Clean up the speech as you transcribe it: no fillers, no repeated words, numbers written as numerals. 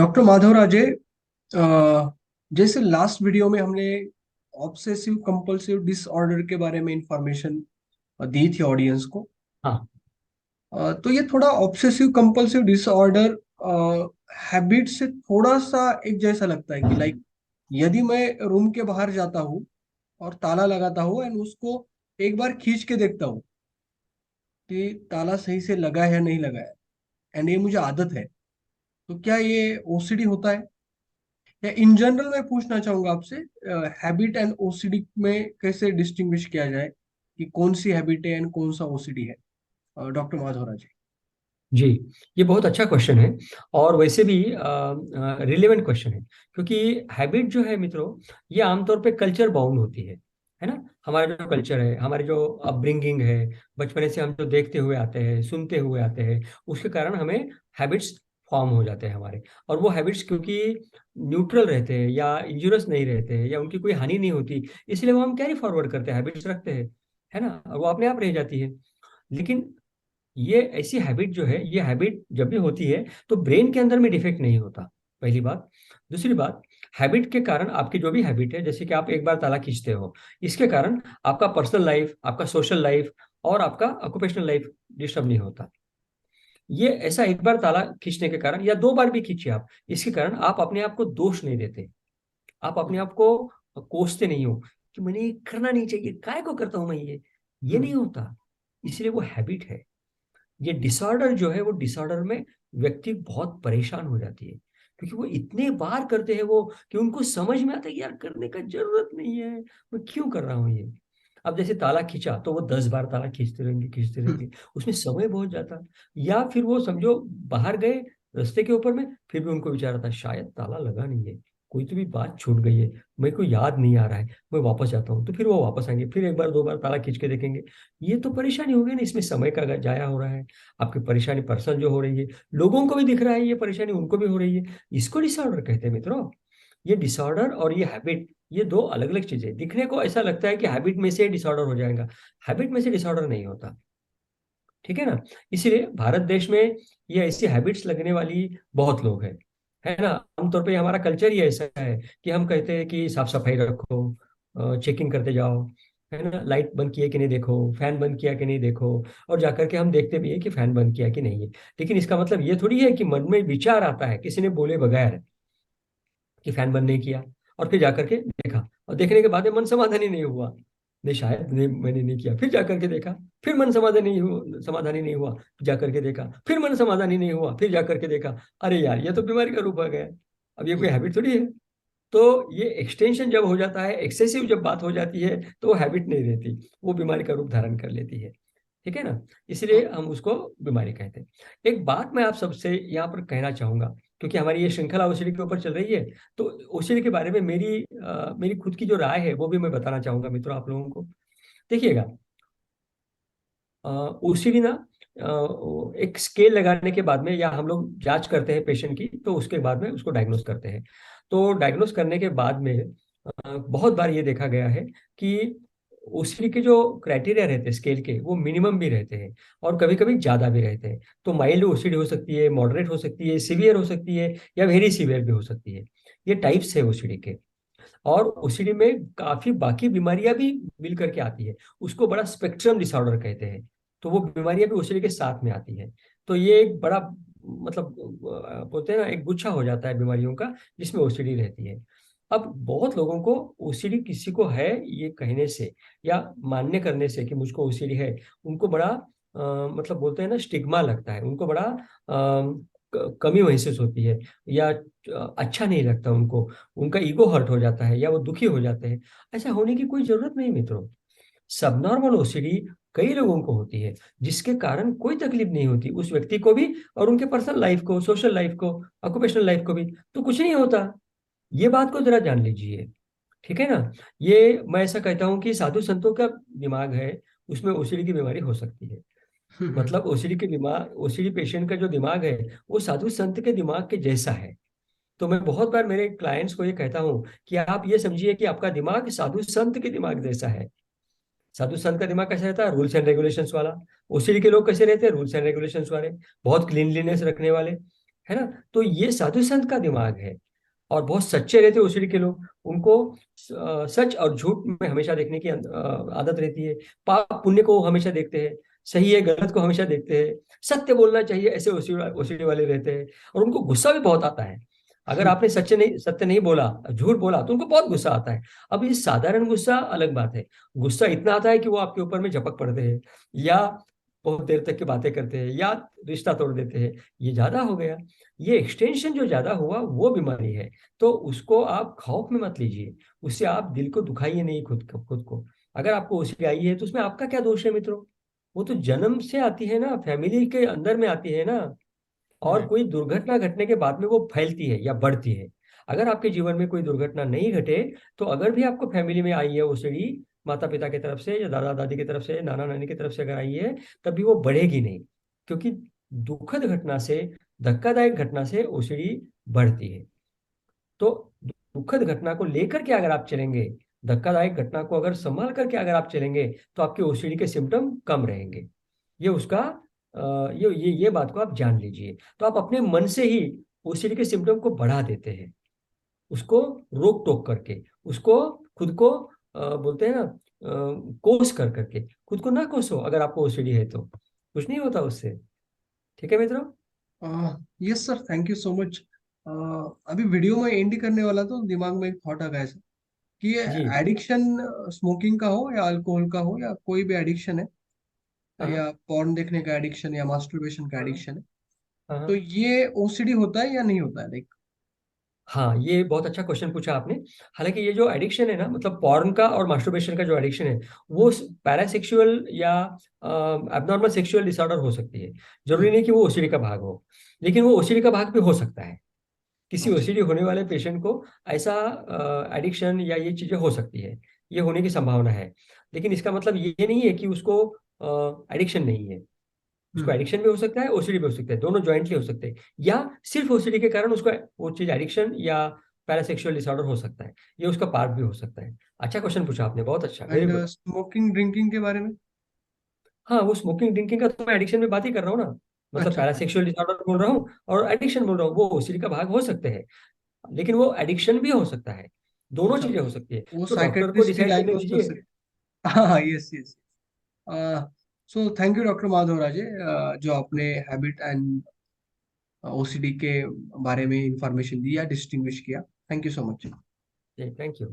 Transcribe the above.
Doctor Madhav राजे, जैसे last video में हमने ऑब्सेसिव कंपल्सिव डिसऑर्डर के बारे में इंफॉर्मेशन दी थी ऑडियंस को। हाँ। तो ये थोड़ा ऑब्सेसिव कंपल्सिव डिसऑर्डर हैबिट से थोड़ा सा एक जैसा लगता है कि लाइक यदि मैं रूम के बाहर जाता हूँ और ताला लगाता हूँ एंड उसको एक बार खींच के देखता हूँ कि ताला सही से लगा है या नहीं लगा है, एंड ये मुझे आदत है, तो क्या ये ओसीडी होता है? या इन जनरल मैं पूछना चाहूंगा आपसे, हैबिट एंड ओसीडी में कैसे डिस्टिंग्विश किया जाए कि कौन सी हैबिट है एंड कौन सा ओसीडी है? डॉक्टर माधवराज जी। जी, ये बहुत अच्छा क्वेश्चन है। और वैसे भी रिलेवेंट क्वेश्चन है, क्योंकि हैबिट जो है मित्रों, ये आमतौर पे कल्चर बाउंड होती है ना। हमारा जो कल्चर है, हमारी जो अपब्रिंगिंग है, बचपन से हम जो देखते हुए आते हैं, सुनते हुए आते हैं, उसके कारण हमें हैबिट्स फॉर्म हो जाते हैं हमारे। और वो हैबिट्स क्योंकि न्यूट्रल रहते हैं या इंजूरस नहीं रहते हैं या उनकी कोई हानि नहीं होती, इसलिए वो हम कैरी फॉरवर्ड करते हैं, हैबिट्स रखते हैं, है ना, और वो अपने आप रह जाती है। लेकिन ये ऐसी हैबिट जो है, ये हैबिट जब भी होती है तो ब्रेन के अंदर में डिफेक्ट नहीं होता, पहली बात। दूसरी बात, हैबिट के कारण आपकी जो भी हैबिट है, जैसे कि आप एक बार ताला खींचते हो, इसके कारण आपका पर्सनल लाइफ, आपका सोशल लाइफ और आपका ऑक्यूपेशनल लाइफ डिस्टर्ब नहीं होता। ये ऐसा एक बार ताला खींचने के कारण या दो बार भी खींचिए आप, इसके कारण आप अपने आप को दोष नहीं देते, आप अपने आप को कोसते नहीं हो कि मैंने ये करना नहीं चाहिए, काय को करता हूं मैं ये नहीं होता। इसलिए वो हैबिट है। ये डिसऑर्डर जो है, वो डिसऑर्डर में व्यक्ति बहुत परेशान हो जाती है, क्योंकि वो इतने बार करते हैं वो, कि उनको समझ में आता है कि यार करने का जरूरत नहीं है, मैं क्यों कर रहा हूँ ये। अब जैसे ताला खींचा तो वो 10 बार ताला खींचते रहेंगे, उसमें समय बहुत जाता है। या फिर वो समझो बाहर गए रास्ते के ऊपर में, फिर भी उनको विचार आता शायद ताला लगा नहीं है, कोई तो भी बात छूट गई है, मेरे को याद नहीं आ रहा है, मैं वापस जाता हूँ। तो फिर वो वापस आएंगे, फिर एक बार दो बार ताला खींच के देखेंगे। ये तो परेशानी हो गई ना, इसमें समय का जाया हो रहा है। आपकी परेशानी पर्सन जो हो रही है, लोगों को भी दिख रहा है, ये परेशानी उनको भी हो रही है। इसको डिसऑर्डर कहते हैं मित्रों। ये डिसऑर्डर और ये हैबिट, ये दो अलग अलग चीजें। दिखने को ऐसा लगता है कि हैबिट में से डिसऑर्डर हो जाएगा, हैबिट में से डिसऑर्डर नहीं होता। ठीक है ना। इसीलिए भारत देश में ये ऐसी हैबिट्स लगने वाली बहुत लोग हैं, है ना। आमतौर पे हमारा कल्चर ही ऐसा है कि हम कहते हैं कि साफ सफाई रखो, चेकिंग करते जाओ, है ना, लाइट बंद किया कि नहीं देखो, फैन बंद किया कि नहीं देखो। और जाकर के हम देखते भी है कि फैन बंद किया कि नहीं है। लेकिन इसका मतलब ये थोड़ी है कि मन में विचार आता है किसी ने बोले बगैर कि फैन बंद नहीं किया, और फिर जाकर के देखा, और देखने के बाद में मन समाधानी नहीं हुआ, नहीं शायद नहीं, मैंने नहीं किया, फिर जाकर के देखा, फिर मन समाधानी नहीं हुआ, जाकर के देखा, फिर मन समाधानी नहीं हुआ, फिर जाकर के देखा, अरे यार ये तो बीमारी का रूप आ गया। अब ये कोई हैबिट थोड़ी है। तो ये एक्सटेंशन जब हो जाता है, एक्सेसिव जब बात हो जाती है, तो वो हैबिट नहीं रहती, वो बीमारी का रूप धारण कर लेती है। ठीक है ना। इसलिए हम उसको बीमारी कहते हैं। एक बात मैं आप सबसे यहाँ पर कहना चाहूंगा, क्योंकि हमारी ये श्रृंखला ओसीडी के ऊपर चल रही है, तो ओसीडी के बारे में मेरी खुद की जो राय है वो भी मैं बताना चाहूंगा मित्रों आप लोगों को। देखिएगा, ओसीडी ना, एक स्केल लगाने के बाद में, या हम लोग जांच करते हैं पेशेंट की, तो उसके बाद में उसको डायग्नोस करते हैं। तो डायग्नोस करने के बाद में बहुत बार ये देखा गया है कि ओसीडी के जो क्राइटेरिया रहते हैं स्केल के, वो मिनिमम भी रहते हैं और कभी कभी ज्यादा भी रहते हैं। तो माइल्ड ओसीडी हो सकती है, मॉडरेट हो सकती है, सीवियर हो सकती है, या वेरी सीवियर भी हो सकती है। ये टाइप्स है ओसीडी के। और ओसीडी में काफी बाकी बीमारियां भी मिल करके आती है, उसको बड़ा स्पेक्ट्रम डिसऑर्डर कहते हैं। तो वो बीमारियां भी ओसीडी के साथ में आती है। तो ये एक बड़ा, मतलब बोलते हैं ना, एक गुच्छा हो जाता है बीमारियों का, जिसमें ओसीडी रहती है। अब बहुत लोगों को ओसीडी किसी को है ये कहने से या मान्य करने से कि मुझको ओसीडी है, उनको बड़ा मतलब बोलते हैं ना, स्टिग्मा लगता है, उनको बड़ा कमी महसूस होती है, या अच्छा नहीं लगता उनको, उनका ईगो हर्ट हो जाता है, या वो दुखी हो जाते हैं। ऐसा होने की कोई जरूरत नहीं मित्रों। सबनॉर्मल ओसीडी कई लोगों को होती है, जिसके कारण कोई तकलीफ नहीं होती उस व्यक्ति को भी, और उनके पर्सनल लाइफ को, सोशल लाइफ को, ऑक्यूपेशनल लाइफ को भी, तो कुछ नहीं होता। ये बात को जरा जान लीजिए। ठीक है ना। ये मैं ऐसा कहता हूँ कि साधु संतों का दिमाग है, उसमें ओसीडी की बीमारी हो सकती है। मतलब ओसीडी के दिमाग, ओसीडी पेशेंट का जो दिमाग है, वो साधु संत के दिमाग के जैसा है। तो मैं बहुत बार मेरे क्लाइंट्स को ये कहता हूँ कि आप ये समझिए कि आपका दिमाग साधु संत के दिमाग जैसा है। साधु संत का दिमाग कैसा रहता है, रूल्स एंड रेगुलेशंस वाला। ओसीडी के लोग कैसे रहते हैं, रूल्स एंड रेगुलेशंस वाले, बहुत क्लीनलीनेस रखने वाले, है ना। तो ये साधु संत का दिमाग है। और बहुत सच्चे रहते हैं ओसीडी के लोग, उनको सच और झूठ में हमेशा देखने की आदत रहती है। पाप पुण्य को हमेशा देखते हैं, सही है गलत को हमेशा देखते हैं, सत्य बोलना चाहिए, ऐसे ओसीडी वाले रहते हैं। और उनको गुस्सा भी बहुत आता है। अगर आपने सत्य नहीं बोला, झूठ बोला, तो उनको बहुत गुस्सा आता है। अब ये साधारण गुस्सा अलग बात है। गुस्सा इतना आता है कि वो आपके ऊपर में झपक पड़ते हैं, या बहुत देर तक की बातें करते हैं, या रिश्ता तोड़ देते हैं। ये ज्यादा हो गया। ये एक्सटेंशन जो ज्यादा हुआ वो बीमारी है। तो उसको आप खौफ में मत लीजिए, उससे आप दिल को दुखाइए नहीं खुद को। अगर आपको ओसीडी आई है तो उसमें आपका क्या दोष है मित्रों? वो तो जन्म से आती है ना, फैमिली के अंदर में आती है ना। और राइट। कोई दुर्घटना घटने के बाद में वो फैलती है या बढ़ती है। अगर आपके जीवन में कोई दुर्घटना नहीं घटे, तो अगर भी आपको फैमिली में आई है ओसीडी, माता पिता की तरफ से या दादा दादी की तरफ से, नाना नानी की तरफ से अगर आई है, तब भी वो बढ़ेगी नहीं। क्योंकि दुखद घटना से, धक्कादायक घटना से ओसीडी बढ़ती है। तो दुखद घटना को लेकर के अगर आप चलेंगे, धक्कादायक घटना को अगर संभाल करके अगर आप चलेंगे, तो आपके ओसीडी के सिम्टम कम रहेंगे। ये उसका ये बात को आप जान लीजिए। तो आप अपने मन से ही ओसीडी के सिम्टम को बढ़ा देते हैं, उसको रोक टोक करके, उसको खुद को बोलते हैं ना, कोस कर करके। खुद को ना कोसो, अगर आपको ओसीडी है तो कुछ नहीं होता उससे। ठीक है मित्रों। Yes sir, thank you so much. अभी वीडियो में एंड करने वाला, तो दिमाग में एक थॉट आ गया सर कि ये जी। एडिक्शन स्मोकिंग का हो या अल्कोहल का हो या कोई भी एडिक्शन है, हाँ या पॉर्न देखने का एडिक्शन या मास्टरबेशन का हाँ एडिक्शन है, हाँ तो हाँ। ये ओसीडी होता है या नहीं होता है, लाइक? हाँ, ये बहुत अच्छा क्वेश्चन पूछा आपने। हालांकि ये जो एडिक्शन है ना, मतलब पॉर्न का और मास्टरबेशन का जो एडिक्शन है, वो पैरासेक्सुअल या एबनॉर्मल सेक्सुअल डिसऑर्डर हो सकती है। जरूरी नहीं कि वो ओसीडी का भाग हो, लेकिन वो ओसीडी का भाग भी हो सकता है। किसी अच्छा। ओसीडी होने वाले पेशेंट को ऐसा एडिक्शन या ये चीजें हो सकती है, ये होने की संभावना है। लेकिन इसका मतलब ये नहीं है कि उसको एडिक्शन नहीं है। उसको हम्म। एडिक्शन भी हो सकता है, ओसीडी भी हो सकता है, दोनों जॉइंटली हो सकते हैं। या सिर्फ ओसीडी के कारण उसको वो चीज एडिक्शन या पैरासेक्सुअल डिसऑर्डर हो सकता है। ये उसका पार्ट भी हो सकता है। अच्छा क्वेश्चन पूछा आपने, बहुत अच्छा, very and good. Smoking drinking के बारे में? हाँ, वो स्मोकिंग ड्रिंकिंग का तो मैं एडिक्शन में बात ही कर रहा हूँ ना। मतलब अच्छा। पैरासेक्सुअल डिसऑर्डर बोल रहा हूँ और एडिक्शन बोल रहा हूँ, वो ओसीडी का भाग हो सकते हैं। लेकिन वो एडिक्शन भी हो सकता है, दोनों अच्छा, चीजें हो सकती है। वो तो डॉक्टर को साइकेट्रिस्ट भी डिसाइड करने डायग्नोज कर दीजिए। सकते? हाँ, yes yes. So thank you doctor Madhav Raje, जो आपने हैबिट एंड ओसीडी के बारे में इंफॉर्मेशन दी या डिस्टिंग्विश किया। Thank you so much. Thank you.